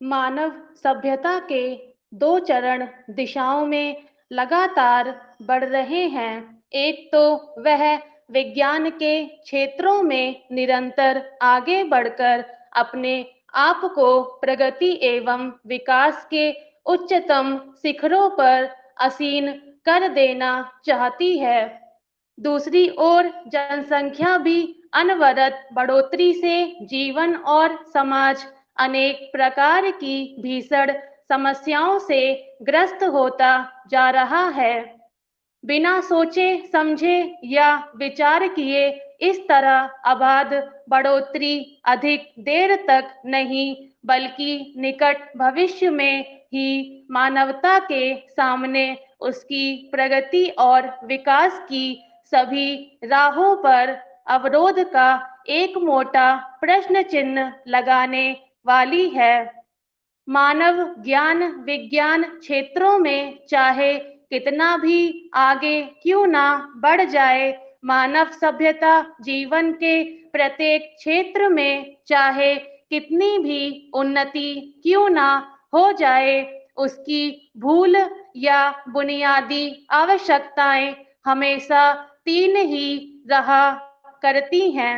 मानव सभ्यता के दो चरण दिशाओं में लगातार बढ़ रहे हैं। एक तो वह विज्ञान के क्षेत्रों में निरंतर आगे बढ़कर अपने आप को प्रगति एवं विकास के उच्चतम शिखरों पर आसीन कर देना चाहती है। दूसरी ओर जनसंख्या भी अनवरत बढ़ोतरी से जीवन और समाज अनेक प्रकार की भीषण समस्याओं से ग्रस्त होता जा रहा है। बिना सोचे समझे या विचार किए इस तरह अबाध बढ़ोतरी अधिक देर तक नहीं बल्कि निकट भविष्य में ही मानवता के सामने उसकी प्रगति और विकास की सभी राहों पर अवरोध का एक मोटा प्रश्न चिन्ह लगाने वाली है। मानव ज्ञान विज्ञान क्षेत्रों में चाहे कितना भी आगे क्यों ना बढ़ जाए, मानव सभ्यता जीवन के प्रत्येक क्षेत्र में चाहे कितनी भी उन्नति क्यों ना हो जाए, उसकी भूल या बुनियादी आवश्यकताएं हमेशा तीन ही रहा करती हैं: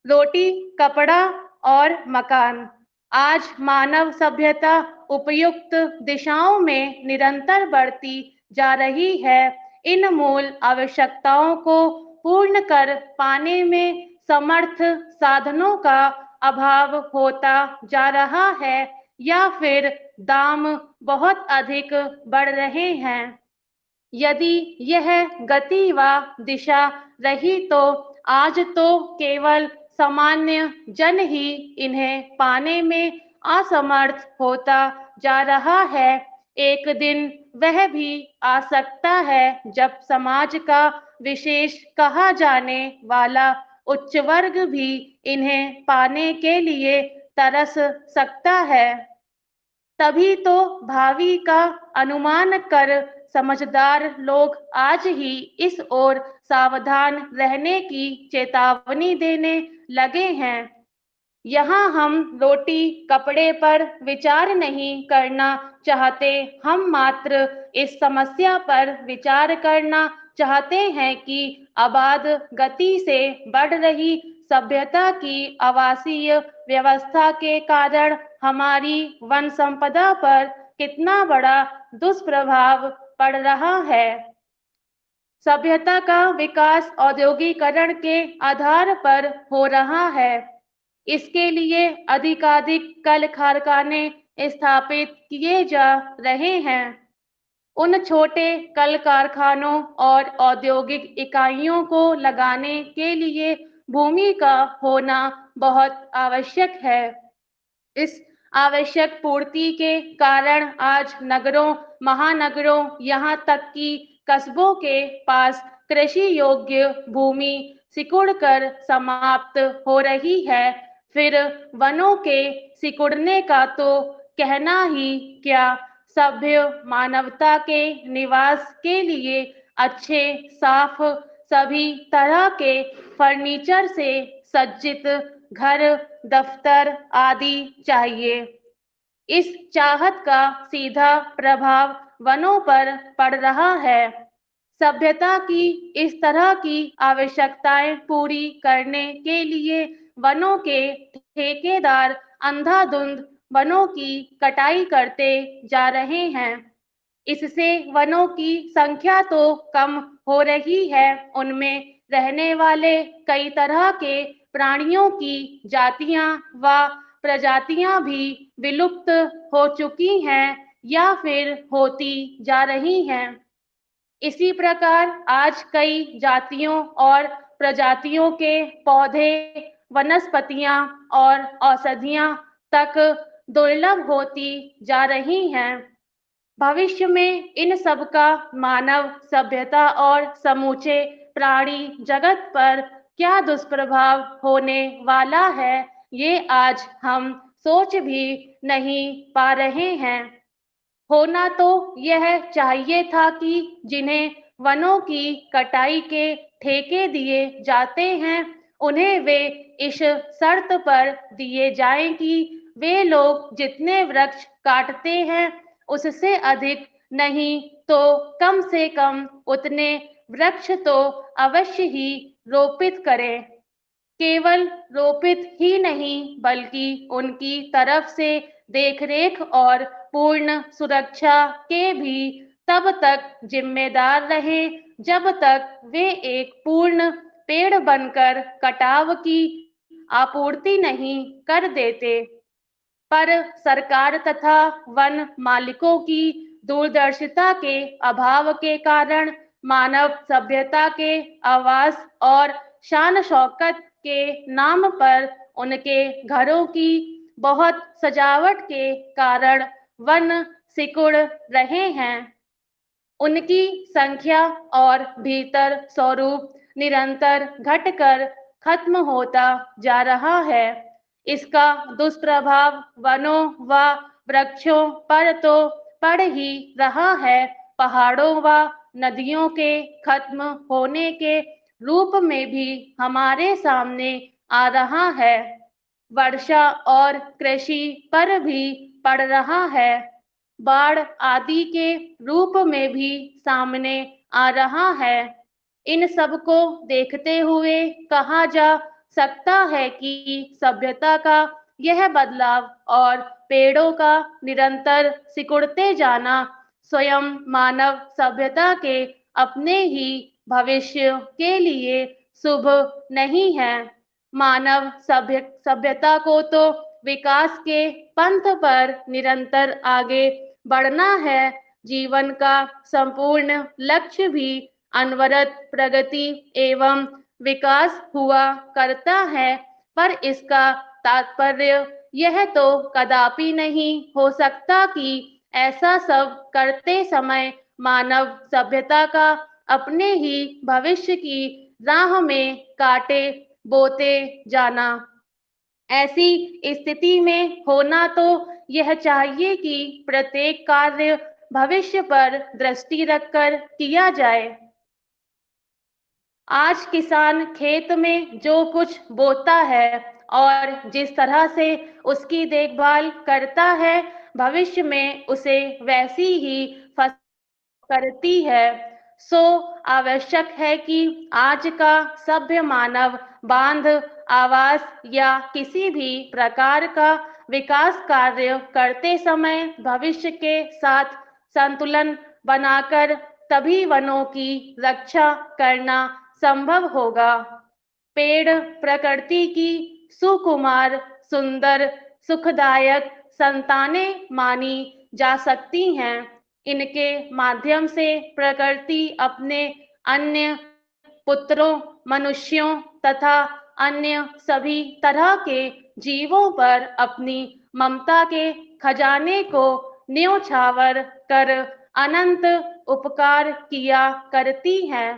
रोटी, कपड़ा और मकान। आज मानव सभ्यता उपयुक्त दिशाओं में निरंतर बढ़ती जा रही है। इन मूल आवश्यकताओं को पूर्ण कर पाने में समर्थ साधनों का अभाव होता जा रहा है या फिर दाम बहुत अधिक बढ़ रहे हैं। यदि यह गति व दिशा रही तो आज तो केवल सामान्य जन ही इन्हें पाने में असमर्थ होता जा रहा है। एक दिन वह भी आ सकता है जब समाज का विशेष कहा जाने वाला उच्च वर्ग भी इन्हें पाने के लिए तरस सकता है। तभी तो भावी का अनुमान कर समझदार लोग आज ही इस ओर सावधान रहने की चेतावनी देने लगे हैं। यहाँ हम रोटी कपड़े पर विचार नहीं करना चाहते, हम मात्र इस समस्या पर विचार करना चाहते हैं कि आबाद गति से बढ़ रही सभ्यता की आवासीय व्यवस्था के कारण हमारी वन संपदा पर कितना बड़ा दुष्प्रभाव पड़ रहा है। सभ्यता का विकास औद्योगिकरण के आधार पर हो रहा है। इसके लिए अधिकाधिक कल कारखाने स्थापित किए जा रहे हैं। उन छोटे कल कारखानों और औद्योगिक इकाइयों को लगाने के लिए भूमि का होना बहुत आवश्यक है। इस आवश्यक पूर्ति के कारण आज नगरों, महानगरों, यहाँ तक कि कस्बों के पास कृषि योग्य भूमि सिकुड़कर समाप्त हो रही है। फिर वनों के सिकुड़ने का तो कहना ही क्या। सभ्य मानवता के निवास के लिए अच्छे, साफ, सभी तरह के फर्नीचर से सज्जित घर, दफ्तर आदि चाहिए। इस चाहत का सीधा प्रभाव वनों पर पड़ रहा है। सभ्यता की इस तरह की आवश्यकताएं पूरी करने के लिए वनों के ठेकेदार अंधाधुंध वनों की कटाई करते जा रहे हैं। इससे वनों की संख्या तो कम हो रही है, उनमें रहने वाले कई तरह के प्राणियों की जातियां व प्रजातियां भी विलुप्त हो चुकी हैं या फिर होती जा रही हैं। इसी प्रकार आज कई जातियों और प्रजातियों के पौधे, वनस्पतियां और औषधियां तक दुर्लभ होती जा रही हैं। भविष्य में इन सब का मानव सभ्यता और समूचे प्राणी जगत पर क्या दुष्प्रभाव होने वाला है, ये आज हम सोच भी नहीं पा रहे हैं। होना तो यह चाहिए था कि जिन्हें वनों की कटाई के ठेके दिए जाते हैं, उन्हें वे इस शर्त पर दिए जाएं कि वे लोग जितने वृक्ष काटते हैं उससे अधिक नहीं तो कम से कम उतने वृक्ष तो अवश्य ही रोपित करें। केवल रोपित ही नहीं बल्कि उनकी तरफ से देखरेख और पूर्ण सुरक्षा के भी तब तक जिम्मेदार रहे जब तक वे एक पूर्ण पेड़ बनकर कटाव की आपूर्ति नहीं कर देते। पर सरकार तथा वन मालिकों की दूरदर्शिता के अभाव के कारण मानव सभ्यता के आवास और शान शौकत के नाम पर उनके घरों की बहुत सजावट के कारण वन सिकुड़ रहे हैं। उनकी संख्या और भीतर स्वरूप निरंतर घटकर खत्म होता जा रहा है। इसका दुष्प्रभाव वनों व वृक्षों पर तो पड़ ही रहा है, पहाड़ों व नदियों के खत्म होने के रूप में भी हमारे सामने आ रहा है। वर्षा और कृषि पर भी पड़ रहा है, बाढ़ आदि के रूप में भी सामने आ रहा है। इन सब को देखते हुए कहा जा सकता है कि सभ्यता का यह बदलाव और पेड़ों का निरंतर सिकुड़ते जाना स्वयं मानव सभ्यता के अपने ही भविष्य के लिए शुभ नहीं है। मानव सभ्यता को तो विकास के पंथ पर निरंतर आगे बढ़ना है। जीवन का संपूर्ण लक्ष्य भी अनवरत प्रगति एवं विकास हुआ करता है, पर इसका तात्पर्य यह तो कदापि नहीं हो सकता कि ऐसा सब करते समय मानव सभ्यता का अपने ही भविष्य की राह में कांटे बोते जाना। ऐसी स्थिति में होना तो यह चाहिए कि प्रत्येक कार्य भविष्य पर दृष्टि रखकर किया जाए। आज किसान खेत में जो कुछ बोता है और जिस तरह से उसकी देखभाल करता है, भविष्य में उसे वैसी ही फसल करती है। सो आवश्यक है कि आज का सभ्य मानव बांध, आवास या किसी भी प्रकार का विकास कार्य करते समय भविष्य के साथ संतुलन बनाकर तभी वनों की रक्षा करना संभव होगा। पेड़ प्रकृति की सुकुमार, सुंदर, सुखदायक संतानें मानी जा सकती हैं। इनके माध्यम से प्रकृति अपने अन्य पुत्रों, मनुष्यों तथा अन्य सभी तरह के जीवों पर अपनी ममता के खजाने को न्योछावर कर अनंत उपकार किया करती है।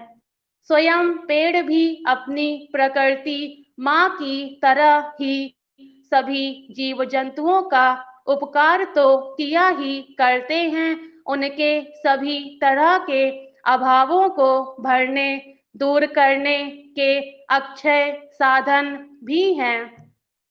स्वयं पेड़ भी अपनी प्रकृति माँ की तरह ही सभी जीव जंतुओं का उपकार तो किया ही करते हैं, उनके सभी तरह के अभावों को भरने, दूर करने के अक्षय साधन भी हैं।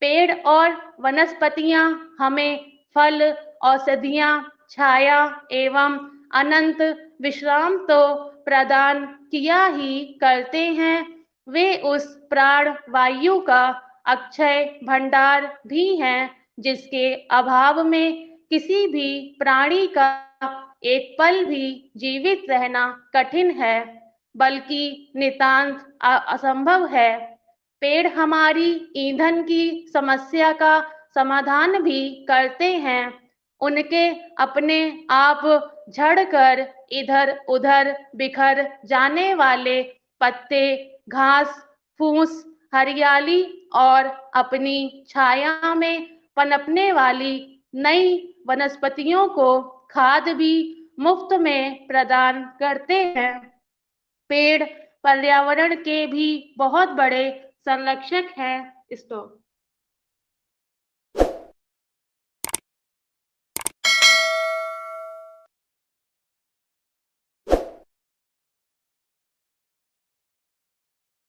पेड़ और वनस्पतियां हमें फल, औषधियां, छाया एवं अनंत विश्राम तो प्रदान किया ही करते हैं। वे उस प्राण वायु का अक्षय भंडार भी हैं, जिसके अभाव में किसी भी प्राणी का एक पल भी जीवित रहना कठिन है, बल्कि नितांत असंभव है। पेड़ हमारी ईंधन की समस्या का समाधान भी करते हैं। उनके अपने आप झड़कर इधर उधर बिखर जाने वाले पत्ते, घास फूस, हरियाली और अपनी छाया में पनपने वाली नई वनस्पतियों को खाद भी मुफ्त में प्रदान करते हैं। पेड़ पर्यावरण के भी बहुत बड़े संरक्षक हैं। स्टॉप।